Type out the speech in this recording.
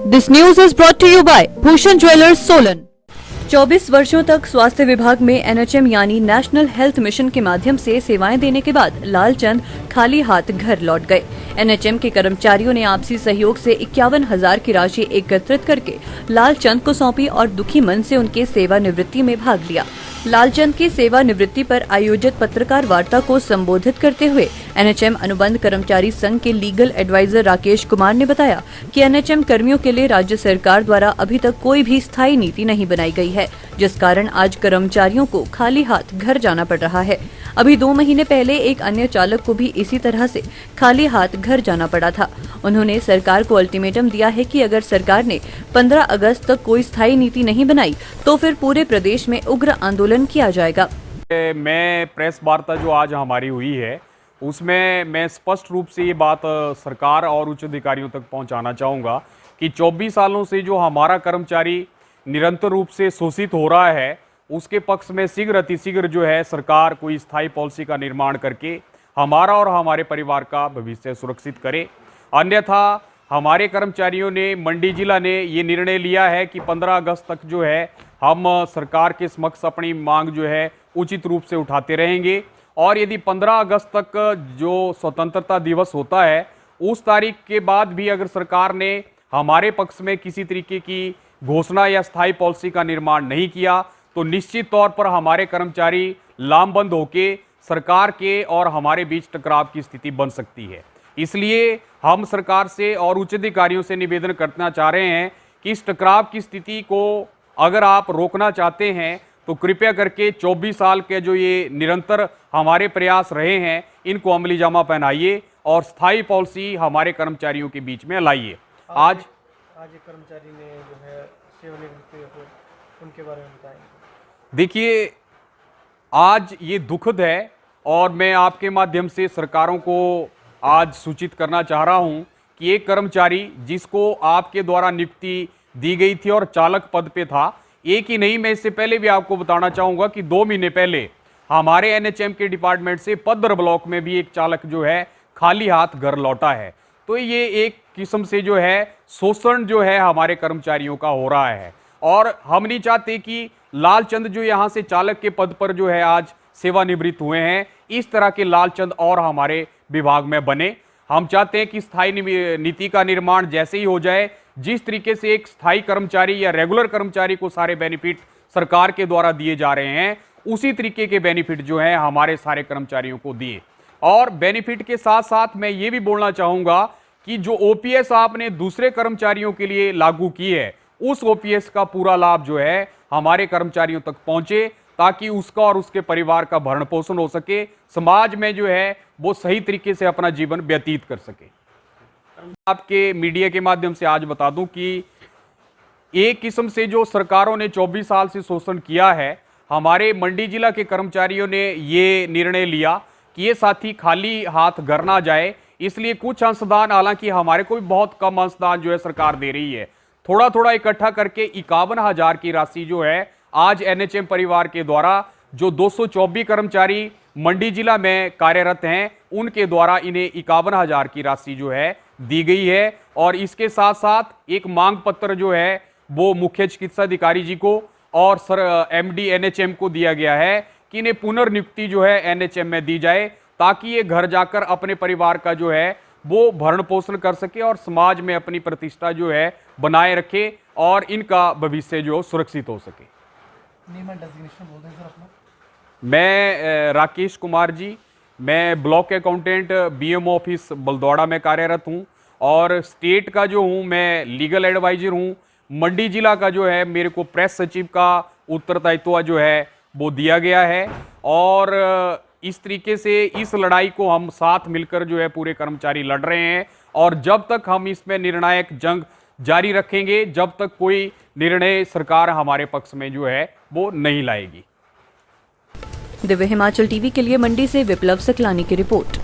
This news is brought to you by Bhushan Jewelers, Solan। 24 वर्षों तक स्वास्थ्य विभाग में एनएचएम यानी नेशनल हेल्थ मिशन के माध्यम से सेवाएं देने के बाद लालचंद खाली हाथ घर लौट गए। एनएचएम के कर्मचारियों ने आपसी सहयोग से 51,000 की राशि एकत्रित करके लालचंद को सौंपी और दुखी मन से उनके सेवानिवृत्ति में भाग लिया। लालचंद की सेवानिवृत्ति पर आयोजित पत्रकार वार्ता को संबोधित करते हुए एनएचएम अनुबंध कर्मचारी संघ के लीगल एडवाइजर राकेश कुमार ने बताया कि एनएचएम कर्मियों के लिए राज्य सरकार द्वारा अभी तक कोई भी स्थायी नीति नहीं बनाई गई है, जिस कारण आज कर्मचारियों को खाली हाथ घर जाना पड़ रहा है। अभी 2 महीने पहले एक अन्य चालक को भी इसी तरह से खाली हाथ घर जाना पड़ा था। उन्होंने सरकार को अल्टीमेटम दिया है कि अगर सरकार ने 15 अगस्त तक कोई स्थायी नीति नहीं बनाई तो फिर पूरे प्रदेश में उग्र आंदोलन किया जाएगा। मैं प्रेस वार्ता जो आज हमारी हुई है उसमें मैं स्पष्ट रूप से ये बात सरकार और उच्च अधिकारियों तक पहुंचाना चाहूँगा कि 24 सालों से जो हमारा कर्मचारी निरंतर रूप से शोषित हो रहा है उसके पक्ष में शीघ्र अतिशीघ्र जो है सरकार कोई स्थायी पॉलिसी का निर्माण करके हमारा और हमारे परिवार का भविष्य सुरक्षित करे। अन्यथा हमारे कर्मचारियों ने, मंडी जिला ने ये निर्णय लिया है कि 15 अगस्त तक जो है हम सरकार के समक्ष अपनी मांग जो है उचित रूप से उठाते रहेंगे। और यदि 15 अगस्त तक जो स्वतंत्रता दिवस होता है उस तारीख के बाद भी अगर सरकार ने हमारे पक्ष में किसी तरीके की घोषणा या स्थायी पॉलिसी का निर्माण नहीं किया तो निश्चित तौर पर हमारे कर्मचारी लामबंद होके सरकार के और हमारे बीच टकराव की स्थिति बन सकती है। इसलिए हम सरकार से और उच्च अधिकारियों से निवेदन करना चाह रहे हैं कि इस टकराव की स्थिति को अगर आप रोकना चाहते हैं तो कृपया करके 24 साल के जो ये निरंतर हमारे प्रयास रहे हैं इनको अमली जामा पहनाइए और स्थायी पॉलिसी हमारे कर्मचारियों के बीच में लाइए। आज एक कर्मचारी ने जो है सेवानिवृत्ति उनके बारे में बताएंगे। देखिए, आज ये दुखद है और मैं आपके माध्यम से सरकारों को आज सूचित करना चाह रहा हूं कि एक कर्मचारी जिसको आपके द्वारा नियुक्ति दी गई थी और चालक पद पे था, एक ही नहीं, मैं इससे पहले भी आपको बताना चाहूंगा कि 2 महीने पहले हमारे एनएचएम के डिपार्टमेंट से पद्र ब्लॉक में भी एक चालक जो है खाली हाथ घर लौटा है। तो ये एक किस्म से जो है शोषण जो है हमारे कर्मचारियों का हो रहा है और हम नहीं चाहते कि लालचंद जो यहाँ से चालक के पद पर जो है आज सेवानिवृत्त हुए हैं, इस तरह के लालचंद और हमारे विभाग में बने। हम चाहते हैं कि स्थायी नीति का निर्माण जैसे ही हो जाए, जिस तरीके से एक स्थायी कर्मचारी या रेगुलर कर्मचारी को सारे बेनिफिट सरकार के द्वारा दिए जा रहे हैं, उसी तरीके के बेनिफिट जो है हमारे सारे कर्मचारियों को दिए। और बेनिफिट के साथ साथ मैं ये भी बोलना चाहूँगा कि जो ओपीएस आपने दूसरे कर्मचारियों के लिए लागू की है, उस ओपीएस का पूरा लाभ जो है हमारे कर्मचारियों तक पहुंचे ताकि उसका और उसके परिवार का भरण पोषण हो सके, समाज में जो है वो सही तरीके से अपना जीवन व्यतीत कर सके। आपके मीडिया के माध्यम से आज बता दूं कि एक किस्म से जो सरकारों ने 24 साल से शोषण किया है, हमारे मंडी जिला के कर्मचारियों ने ये निर्णय लिया कि ये साथी खाली हाथ घर ना जाए, इसलिए कुछ अंशदान, हालांकि हमारे को भी बहुत कम अंशदान जो है सरकार दे रही है, थोड़ा थोड़ा इकट्ठा करके 51,000 की राशि जो है आज एनएचएम परिवार के द्वारा जो 224 कर्मचारी मंडी जिला में कार्यरत हैं उनके द्वारा इन्हें 51,000 की राशि जो है दी गई है। और इसके साथ साथ एक मांग पत्र जो है वो मुख्य चिकित्सा अधिकारी जी को और सर एमडी एनएचएम को दिया गया है कि इन्हें पुनर्नियुक्ति जो है एनएचएम में दी जाए ताकि ये घर जाकर अपने परिवार का जो है वो भरण पोषण कर सके और समाज में अपनी प्रतिष्ठा जो है बनाए रखे और इनका भविष्य जो सुरक्षित हो सके। मैं राकेश कुमार जी, मैं ब्लॉक अकाउंटेंट बीएमओ ऑफिस बलदौड़ा में कार्यरत हूं और स्टेट का जो हूं मैं लीगल एडवाइजर हूं। मंडी जिला का जो है मेरे को प्रेस सचिव का उत्तरदायित्व जो है वो दिया गया है और इस तरीके से इस लड़ाई को हम साथ मिलकर जो है पूरे कर्मचारी लड़ रहे हैं और जब तक हम इसमें निर्णायक जंग जारी रखेंगे, जब तक कोई निर्णय सरकार हमारे पक्ष में जो है वो नहीं लाएगी। दिव्य हिमाचल टीवी के लिए मंडी से विप्लव सकलानी की रिपोर्ट।